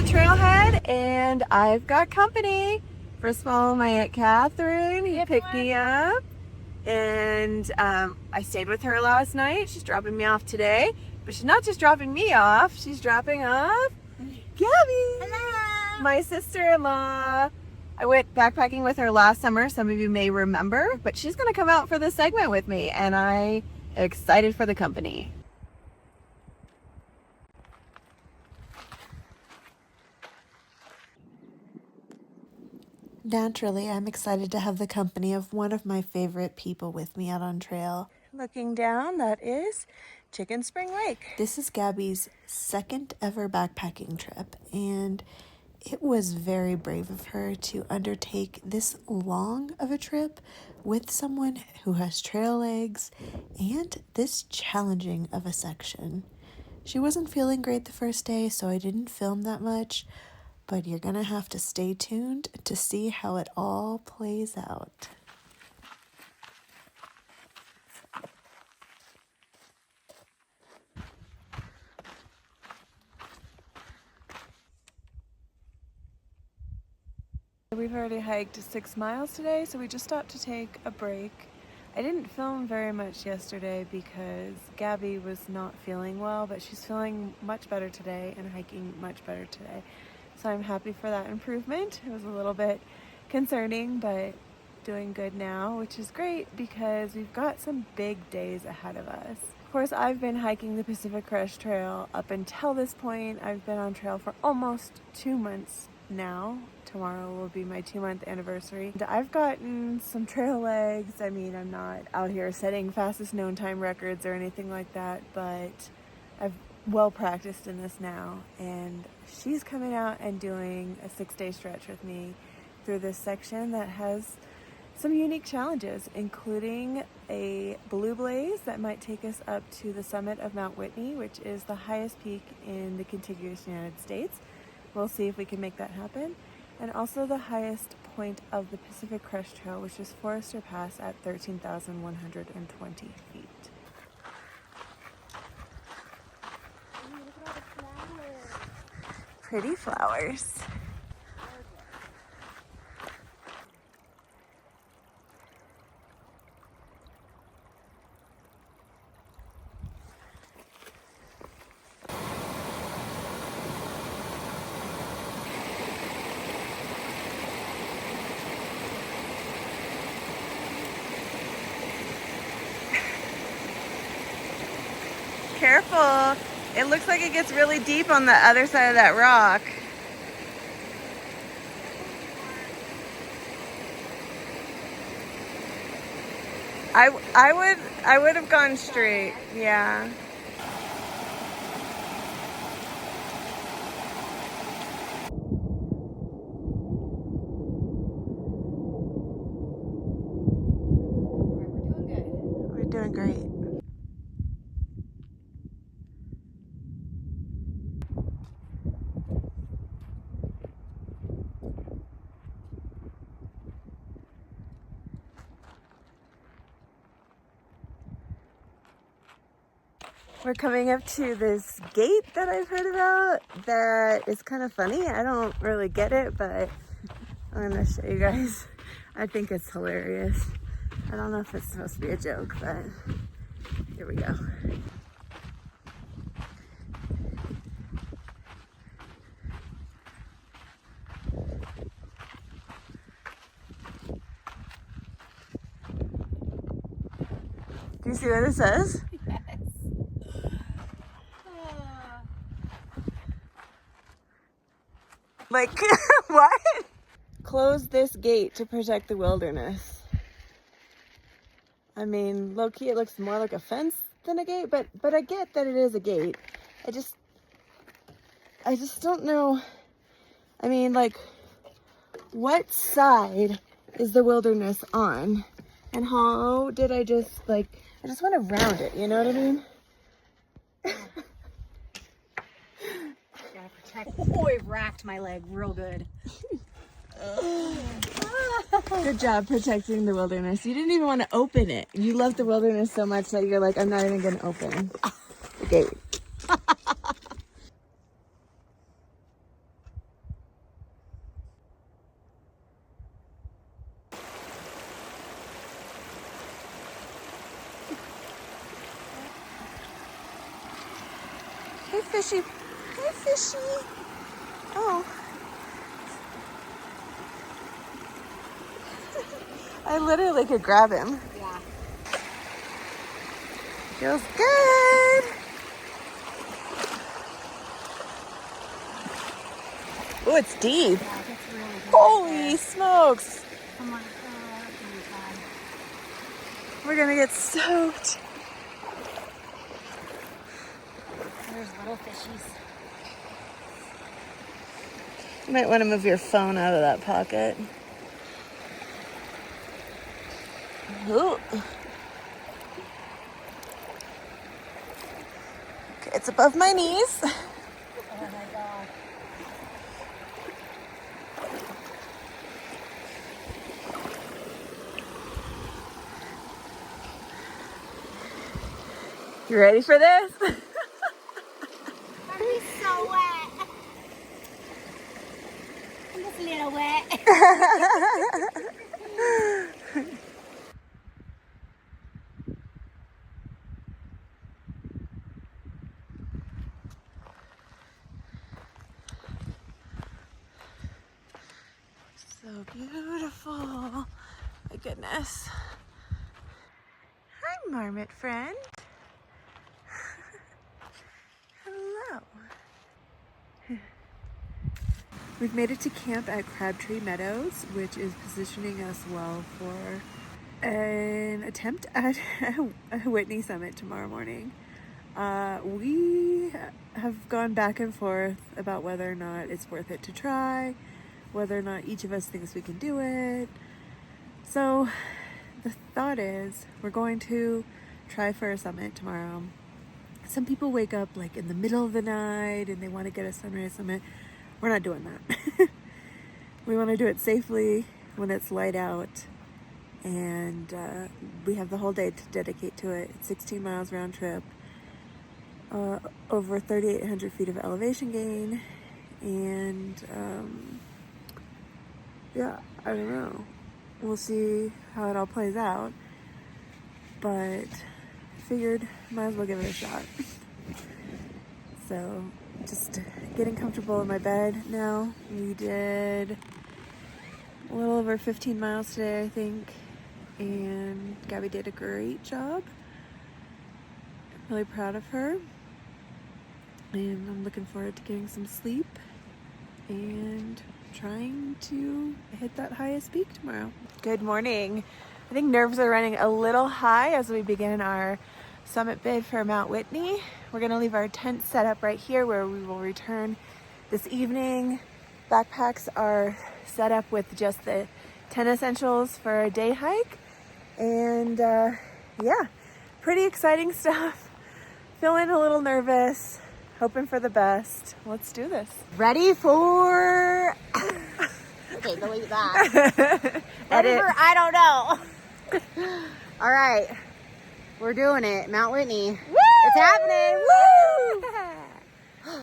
the trailhead and I've got company. First of all, my Aunt Catherine picked me up, and I stayed with her last night. She's dropping me off today, but she's not just dropping me off, she's dropping off Gabby. Hello. My sister-in-law. I went backpacking with her last summer, some of you may remember, but she's gonna come out for this segment with me, and I am excited for the company. Naturally, I'm excited to have the company of one of my favorite people with me out on trail. Looking down, that is Chicken Spring Lake. This is Gabby's second ever backpacking trip, and it was very brave of her to undertake this long of a trip with someone who has trail legs and this challenging of a section. She wasn't feeling great the first day, so I didn't film that much, but you're gonna have to stay tuned to see how it all plays out. We've already hiked 6 miles today, so we just stopped to take a break. I didn't film very much yesterday because Gabby was not feeling well, but she's feeling much better today and hiking much better today. So I'm happy for that improvement. It was a little bit concerning, but doing good now, which is great because we've got some big days ahead of us. Of course, I've been hiking the Pacific Crest Trail up until this point. I've been on trail for almost 2 months now. Tomorrow will be my 2-month anniversary. And I've gotten some trail legs. I mean, I'm not out here setting fastest known time records or anything like that, but I've well practiced in this now, and she's coming out and doing a 6-day stretch with me through this section that has some unique challenges, including a blue blaze that might take us up to the summit of Mount Whitney, which is the highest peak in the contiguous United States. We'll see if we can make that happen. And also the highest point of the Pacific Crest Trail, which is Forrester Pass at 13,120 feet. Pretty flowers. Careful. It looks like it gets really deep on the other side of that rock. I would have gone straight. Yeah. We're doing great. We're coming up to this gate that I've heard about that is kind of funny. I don't really get it, but I'm gonna show you guys. I think it's hilarious. I don't know if it's supposed to be a joke, but here we go. Do you see what it says? Like, what? Close this gate to protect the wilderness. I mean, low-key, it looks more like a fence than a gate, but I get that it is a gate. I just don't know. I mean, like, what side is the wilderness on? And how did I just went around it, you know what I mean? Oh, it racked my leg real good. Good job protecting the wilderness. You didn't even want to open it. You love the wilderness so much that you're like, I'm not even going to open the gate. fishy. Hi, fishy. Oh. I literally could grab him. Yeah. Feels good. Oh, it's deep. Yeah, it's really good. Holy smokes. Come on, come on. We're gonna get soaked. There's little fishies. You might want to move your phone out of that pocket. Ooh. Okay, it's above my knees. Oh my god. You ready for this? I'm be so wet. I'm just a little wet. So beautiful. My goodness. Hi, marmot friend. Hello. We've made it to camp at Crabtree Meadows, which is positioning us well for an attempt at a Whitney summit tomorrow morning. We have gone back and forth about whether or not it's worth it to try, whether or not each of us thinks we can do it. So the thought is we're going to try for a summit tomorrow. Some people wake up like in the middle of the night and they want to get a sunrise summit. We're not doing that. We want to do it safely when it's light out, and we have the whole day to dedicate to it. It's 16 miles round trip, over 3,800 feet of elevation gain, and yeah, I don't know. We'll see how it all plays out, but figured might as well give it a shot. So just getting comfortable in my bed now. We did a little over 15 miles today, I think, and Gabby did a great job. I'm really proud of her, and I'm looking forward to getting some sleep and trying to hit that highest peak tomorrow. Good morning. I think nerves are running a little high as we begin our summit bid for Mount Whitney. We're going to leave our tent set up right here where we will return this evening. Backpacks are set up with just the 10 essentials for a day hike. And yeah, pretty exciting stuff. Feeling a little nervous, hoping for the best. Let's do this. Ready for... Okay, delete that. Ready for... I don't know. All right. We're doing it. Mount Whitney. Woo! It's happening. Woo!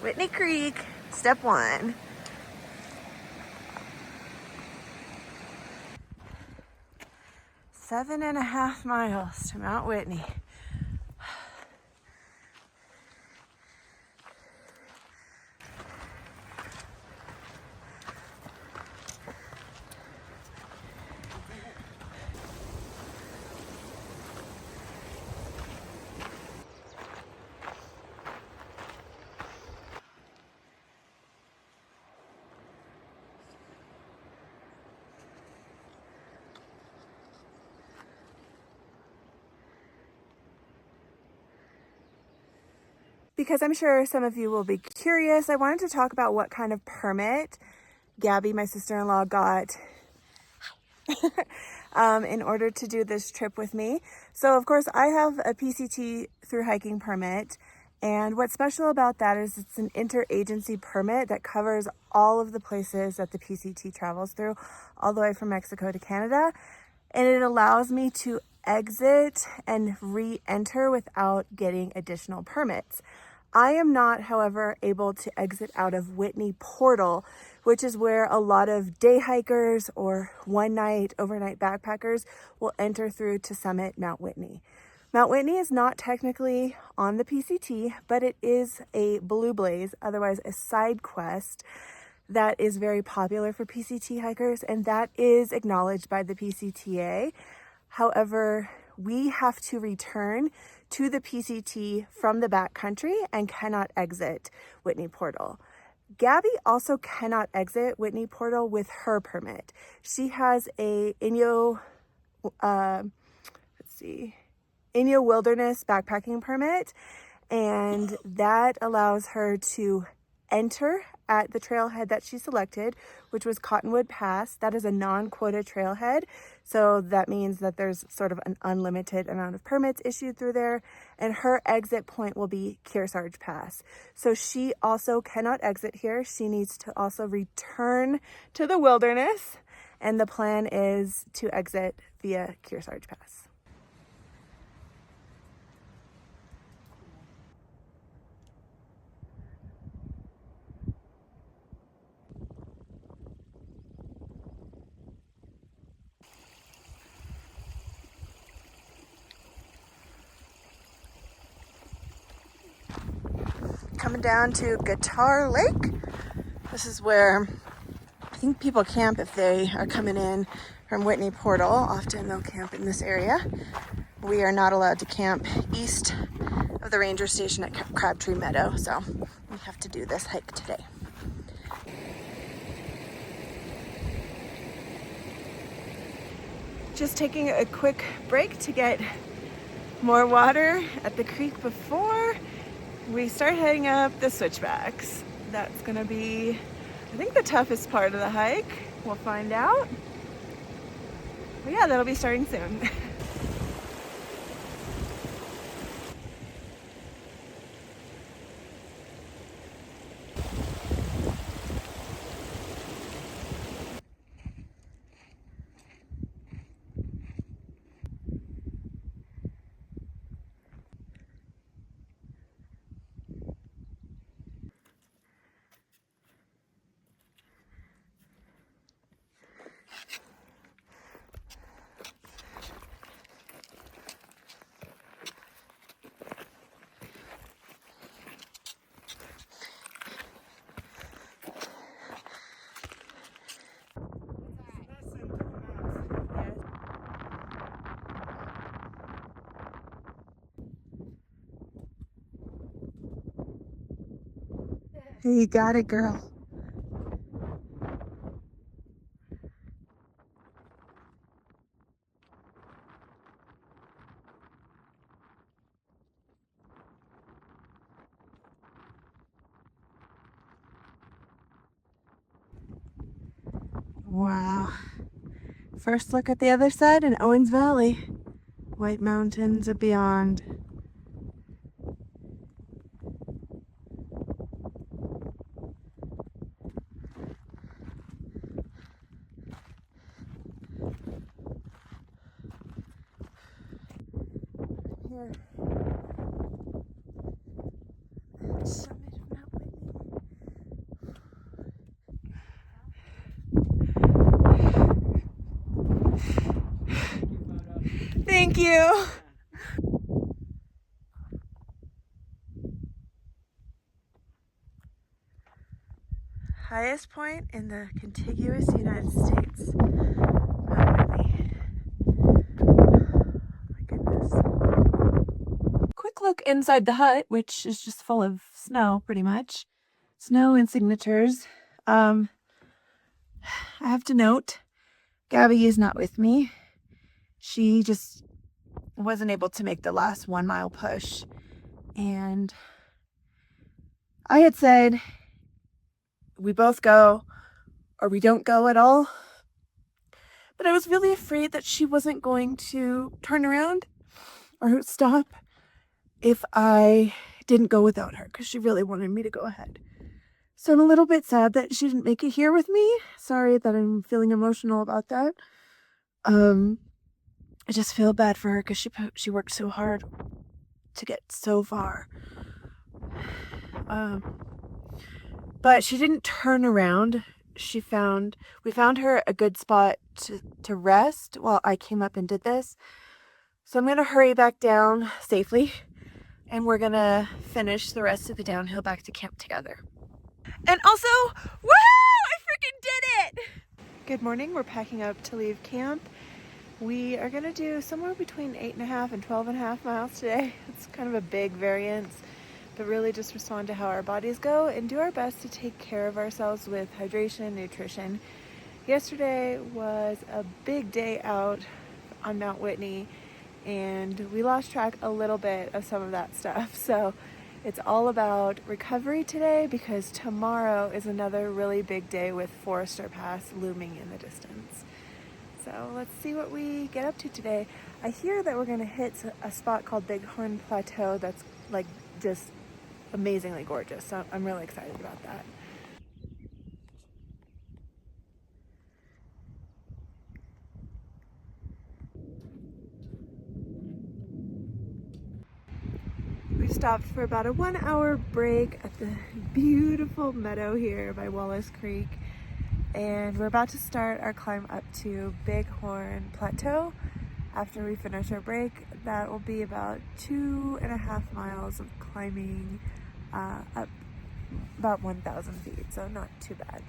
Whitney Creek, step 1. Seven and a half miles to Mount Whitney. Because I'm sure some of you will be curious, I wanted to talk about what kind of permit Gabby, my sister-in-law, got in order to do this trip with me. So of course I have a PCT through hiking permit, and what's special about that is it's an interagency permit that covers all of the places that the PCT travels through, all the way from Mexico to Canada, and it allows me to exit and re-enter without getting additional permits. I am not, however, able to exit out of Whitney Portal, which is where a lot of day hikers or one night, overnight backpackers will enter through to summit Mount Whitney. Mount Whitney is not technically on the PCT, but it is a blue blaze, otherwise a side quest that is very popular for PCT hikers, and that is acknowledged by the PCTA. However, we have to return to the PCT from the backcountry and cannot exit Whitney Portal. Gabby also cannot exit Whitney Portal with her permit. She has a Inyo Wilderness backpacking permit, and that allows her to enter at the trailhead that she selected, which was Cottonwood Pass. That is a non-quota trailhead, so that means that there's sort of an unlimited amount of permits issued through there, and her exit point will be Kearsarge Pass. So she also cannot exit here. She needs to also return to the wilderness, and the plan is to exit via Kearsarge Pass. Coming down to Guitar Lake. This is where I think people camp if they are coming in from Whitney Portal. Often they'll camp in this area. We are not allowed to camp east of the ranger station at Crabtree Meadow, so we have to do this hike today. Just taking a quick break to get more water at the creek before we start heading up the switchbacks. That's gonna be, I think, the toughest part of the hike. We'll find out. But yeah, that'll be starting soon. You got it, girl. Wow. First look at the other side in Owens Valley. White Mountains beyond. Here. Summit of Mount Whitney. Thank you. Highest point in the contiguous United States. Mount Whitney. My goodness. Quick look inside the hut, which is just full of snow, pretty much. Snow and signatures. I have to note, Gabby is not with me. She just wasn't able to make the last 1 mile push. And I had said, we both go or we don't go at all. But I was really afraid that she wasn't going to turn around or stop if I didn't go without her, because she really wanted me to go ahead. So I'm a little bit sad that she didn't make it here with me. Sorry that I'm feeling emotional about that. I just feel bad for her because she worked so hard to get so far. But she didn't turn around. We found her a good spot to rest while I came up and did this. So I'm gonna hurry back down safely and we're gonna finish the rest of the downhill back to camp together. And also, woo! I freaking did it! Good morning, we're packing up to leave camp. We are gonna do somewhere between 8.5 and 12.5 miles today. It's kind of a big variance, but really just respond to how our bodies go and do our best to take care of ourselves with hydration and nutrition. Yesterday was a big day out on Mount Whitney and we lost track a little bit of some of that stuff. So it's all about recovery today because tomorrow is another really big day with Forrester Pass looming in the distance. So let's see what we get up to today. I hear that we're gonna hit a spot called Bighorn Plateau that's like just amazingly gorgeous. So I'm really excited about that. We stopped for about a 1 hour break at the beautiful meadow here by Wallace Creek. And we're about to start our climb up to Bighorn Plateau. After we finish our break, that will be about 2.5 miles of climbing up about 1,000 feet, so not too bad.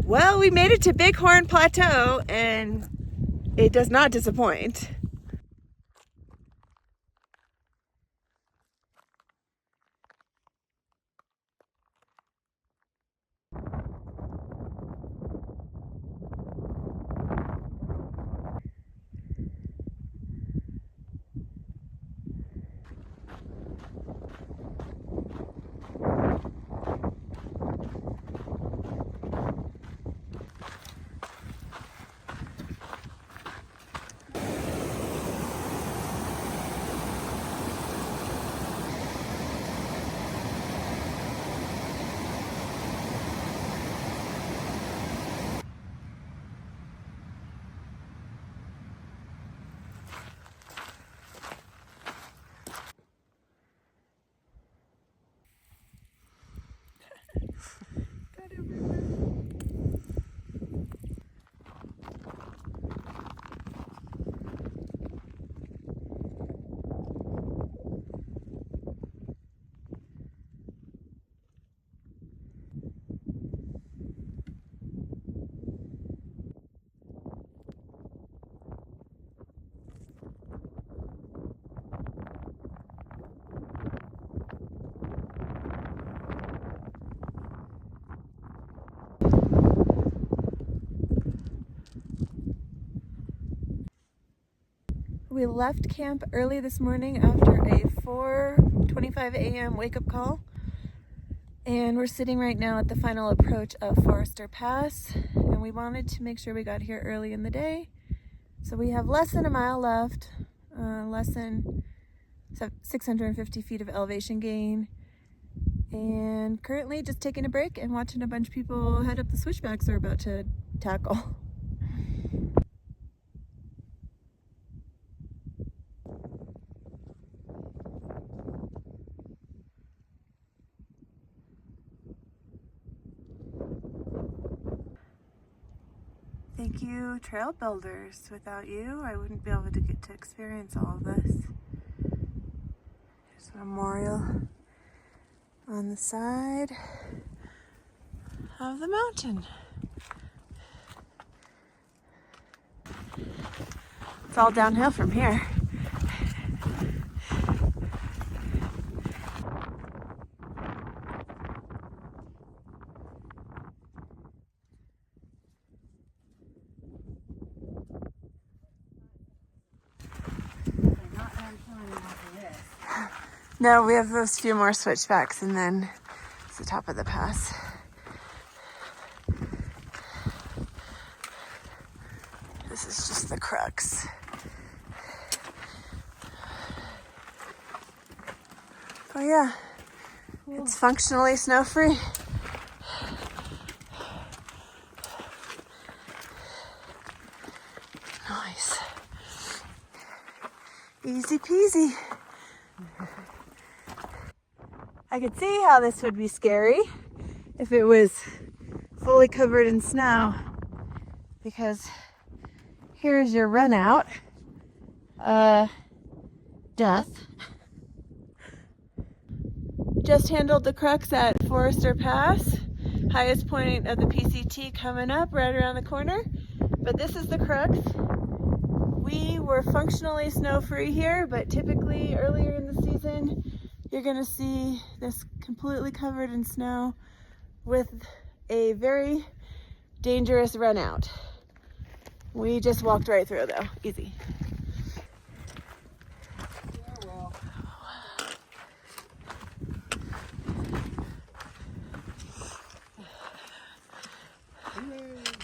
Well, we made it to Bighorn Plateau and it does not disappoint. We left camp early this morning after a 4:25 a.m. wake-up call. And we're sitting right now at the final approach of Forrester Pass. And we wanted to make sure we got here early in the day. So we have less than a mile left, less than 650 feet of elevation gain. And currently just taking a break and watching a bunch of people head up the switchbacks we're about to tackle. Thank you, trail builders. Without you, I wouldn't be able to get to experience all of this. There's a memorial on the side of the mountain. It's all downhill from here. No, we have those few more switchbacks and then it's the top of the pass. crux. Oh yeah, it's functionally snow-free. Nice. Easy peasy. I could see how this would be scary if it was fully covered in snow, because here's your run out. Death. Just handled the crux at Forrester Pass. Highest point of the PCT coming up right around the corner. But this is the crux. We were functionally snow-free here, but typically earlier in the season, you're gonna see this completely covered in snow with a very dangerous run out. We just walked right through though, easy.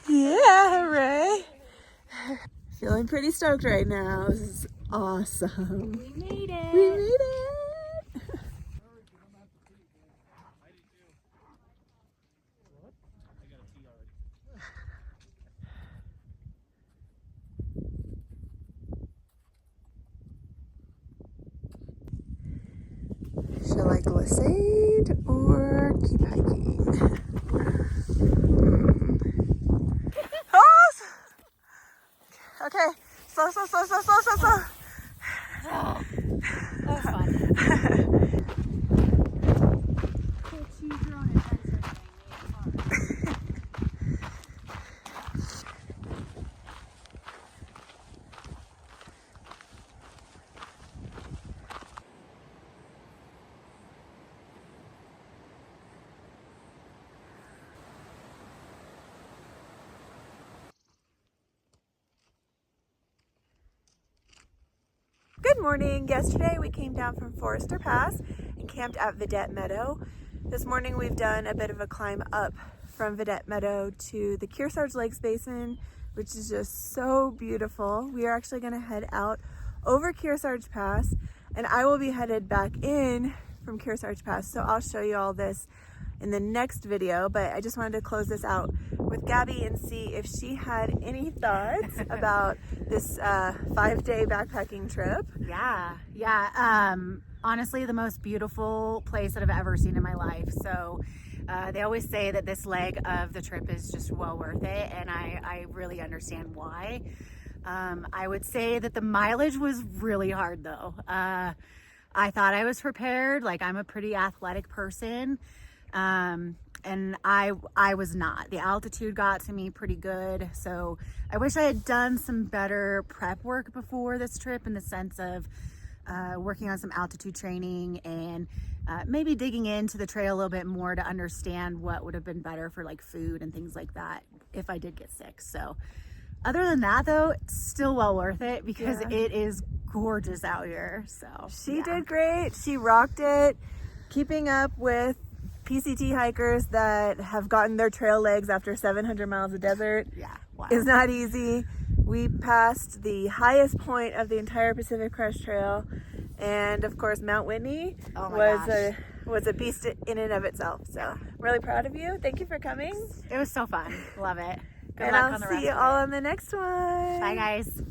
Yeah, hooray! Feeling pretty stoked right now. This is awesome. We made it. We made it! Shall I glissade or keep hiking? Oh! Okay, slow. Oh, that was fun. Good morning. Yesterday we came down from Forrester Pass and camped at Vedette Meadow. This morning we've done a bit of a climb up from Vedette Meadow to the Kearsarge Lakes Basin, which is just so beautiful. We are actually going to head out over Kearsarge Pass, and I will be headed back in from Kearsarge Pass, so I'll show you all this in the next video. But I just wanted to close this out with Gabby and see if she had any thoughts about this 5-day backpacking trip. Yeah. Honestly, the most beautiful place that I've ever seen in my life. So they always say that this leg of the trip is just well worth it, and I really understand why. I would say that the mileage was really hard though. I thought I was prepared. Like, I'm a pretty athletic person. And I was not. The altitude got to me pretty good. So I wish I had done some better prep work before this trip, in the sense of working on some altitude training and maybe digging into the trail a little bit more to understand what would have been better for like food and things like that if I did get sick. So other than that though, it's still well worth it, because it is gorgeous out here. So she did great. She rocked it, keeping up with PCT hikers that have gotten their trail legs after 700 miles of desert. Is not easy. We passed the highest point of the entire Pacific Crest Trail, and of course Mount Whitney was a beast in and of itself. So I'm really proud of you. Thank you for coming. It was so fun. Love it. Good and luck I'll on the see rest you of all it. on the next one. Bye guys.